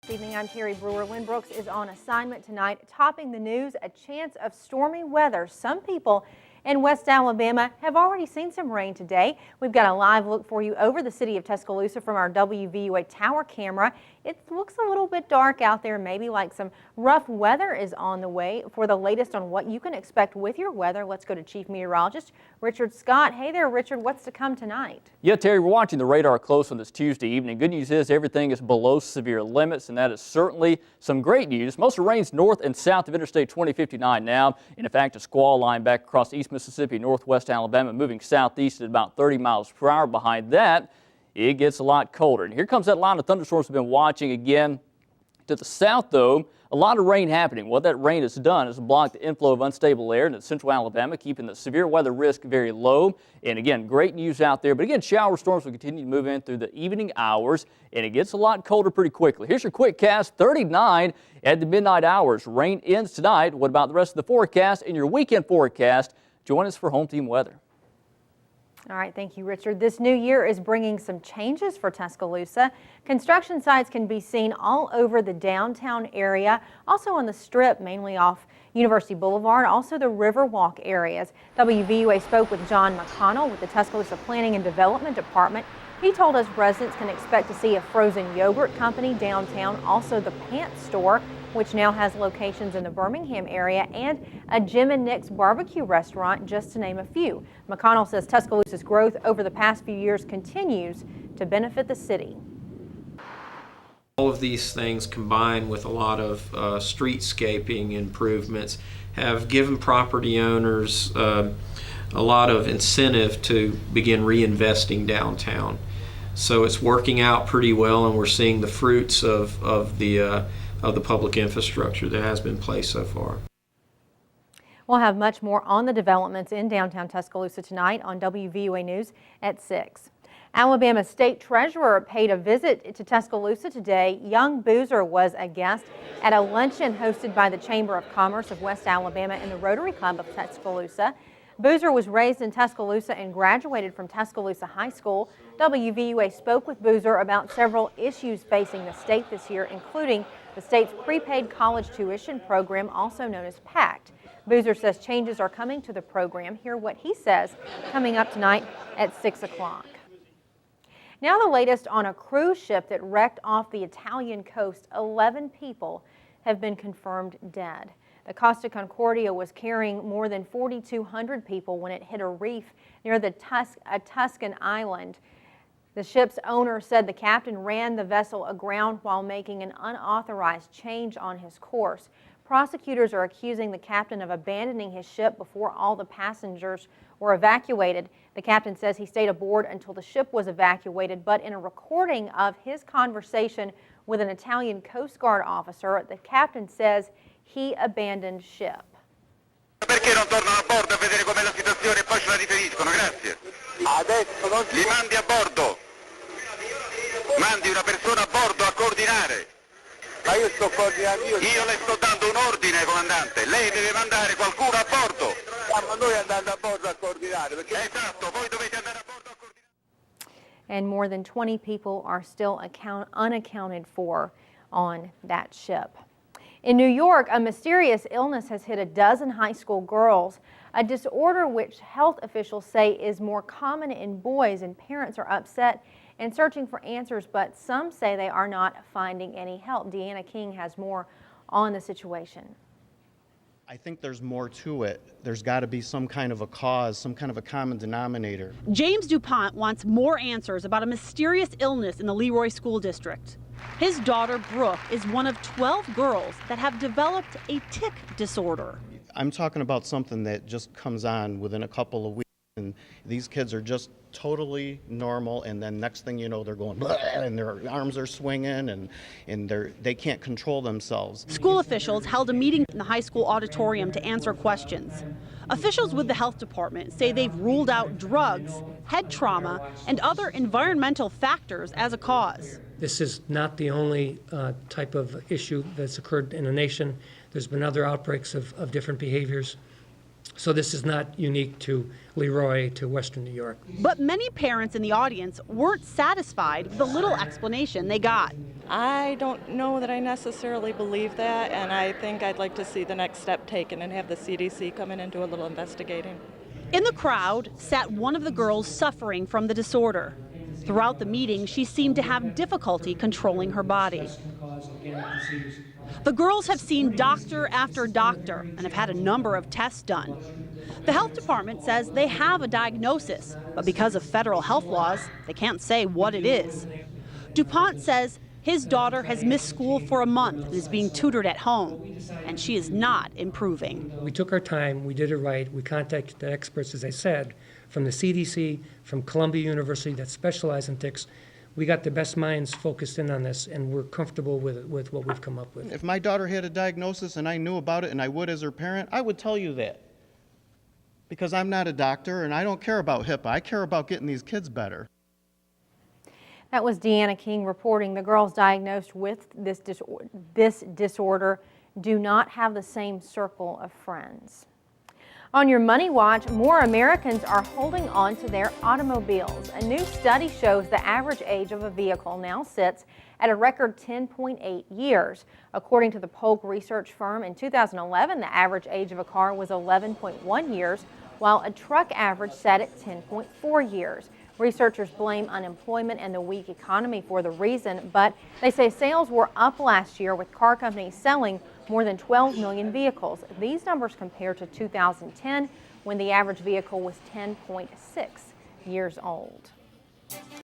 This evening, I'm Terry Brewer. Lynn Brooks is on assignment tonight, topping the news, a chance of stormy weather. Some people in West Alabama have already seen some rain today. We've got a live look for you over the city of Tuscaloosa from our WVUA tower camera. It looks a little bit dark out there, maybe like some rough weather is on the way. For the latest on what you can expect with your weather, let's go to Chief Meteorologist Richard Scott. Hey there, Richard, what's to come tonight? Yeah, Terry, we're watching the radar close on this Tuesday evening. Good news is everything is below severe limits, and that is certainly some great news. Most of the rain's north and south of Interstate 2059 now. And in fact, a squall line back across East Mississippi, northwest Alabama, moving southeast at about 30 miles per hour. Behind that, it gets a lot colder. And here comes that line of thunderstorms we've been watching again. To the south, though, a lot of rain happening. What that rain has done is blocked the inflow of unstable air into central Alabama, keeping the severe weather risk very low. And again, great news out there. But again, shower storms will continue to move in through the evening hours, and it gets a lot colder pretty quickly. Here's your quick cast, 39 at the midnight hours. Rain ends tonight. What about the rest of the forecast and your weekend forecast? Join us for home team weather. All right, thank you, Richard. This new year is bringing some changes for Tuscaloosa. Construction sites can be seen all over the downtown area, also on the Strip, mainly off University Boulevard, also the Riverwalk areas. WVUA spoke with John McConnell with the Tuscaloosa Planning and Development Department. He told us residents can expect to see a frozen yogurt company downtown, also the Pants Store, which now has locations in the Birmingham area, and a Jim and Nick's barbecue restaurant, just to name a few. McConnell says Tuscaloosa's growth over the past few years continues to benefit the city. All of these things combined with a lot of streetscaping improvements have given property owners a lot of incentive to begin reinvesting downtown. So it's working out pretty well, and we're seeing the fruits of the public infrastructure that has been placed so far. We'll have much more on the developments in downtown Tuscaloosa tonight on WVUA News at 6. Alabama State Treasurer paid a visit to Tuscaloosa today. Young Boozer was a guest at a luncheon hosted by the Chamber of Commerce of West Alabama and the Rotary Club of Tuscaloosa. Boozer was raised in Tuscaloosa and graduated from Tuscaloosa High School. WVUA spoke with Boozer about several issues facing the state this year, including the state's prepaid college tuition program, also known as PACT. Boozer says changes are coming to the program. Hear what he says coming up tonight at 6 o'clock. Now the latest on a cruise ship that wrecked off the Italian coast. 11 people have been confirmed dead. The Costa Concordia was carrying more than 4,200 people when it hit a reef near the Tuscan island. The ship's owner said the captain ran the vessel aground while making an unauthorized change on his course. Prosecutors are accusing the captain of abandoning his ship before all the passengers were evacuated. The captain says he stayed aboard until the ship was evacuated, but in a recording of his conversation with an Italian Coast Guard officer, the captain says he abandoned ship. Perché non tornano a bordo a vedere com'è la situazione e poi ce la riferiscono, grazie. Adesso non li mandi a bordo. Mandi una persona a bordo a coordinare. Ma io sto coordinando io le sto dando un ordine, comandante. Lei deve mandare qualcuno a bordo. Ma noi andando a bordo a coordinare, perché esatto, voi dovete andare a bordo a coordinare. And more than 20 people are still unaccounted for on that ship. In New York, a mysterious illness has hit a dozen high school girls, a disorder which health officials say is more common in boys, and parents are upset and searching for answers, but some say they are not finding any help. Deanna King has more on the situation. I think there's more to it. There's got to be some kind of a cause, some kind of a common denominator. James DuPont wants more answers about a mysterious illness in the Leroy School District. His daughter, Brooke, is one of 12 girls that have developed a tic disorder. I'm talking about something that just comes on within a couple of weeks, and these kids are just totally normal, and then next thing you know, they're going blah, and their arms are swinging, and they can't control themselves. School officials held a meeting in the high school auditorium to answer questions. Officials with the health department say they've ruled out drugs, head trauma, and other environmental factors as a cause. This is not the only type of issue that's occurred in the nation. There's been other outbreaks of different behaviors. So this is not unique to Leroy, to Western New York. But many parents in the audience weren't satisfied with the little explanation they got. I don't know that I necessarily believe that, and I think I'd like to see the next step taken and have the CDC come in and do a little investigating. In the crowd sat one of the girls suffering from the disorder. Throughout the meeting, she seemed to have difficulty controlling her body. The girls have seen doctor after doctor and have had a number of tests done. The health department says they have a diagnosis, but because of federal health laws, they can't say what it is. DuPont says his daughter has missed school for a month and is being tutored at home, and she is not improving. We took our time, we did it right, we contacted the experts, as I said, from the CDC, from Columbia University that specialize in tics. We got the best minds focused in on this, and we're comfortable with what we've come up with. If my daughter had a diagnosis and I knew about it, and I would as her parent, I would tell you that. Because I'm not a doctor and I don't care about HIPAA. I care about getting these kids better. That was Deanna King reporting the girls diagnosed with this disorder do not have the same circle of friends. On your Money Watch, more Americans are holding on to their automobiles. A new study shows the average age of a vehicle now sits at a record 10.8 years. According to the Polk research firm, in 2011, the average age of a car was 11.1 years, while a truck average sat at 10.4 years. Researchers blame unemployment and the weak economy for the reason, but they say sales were up last year with car companies selling more than 12 million vehicles. These numbers compare to 2010 when the average vehicle was 10.6 years old.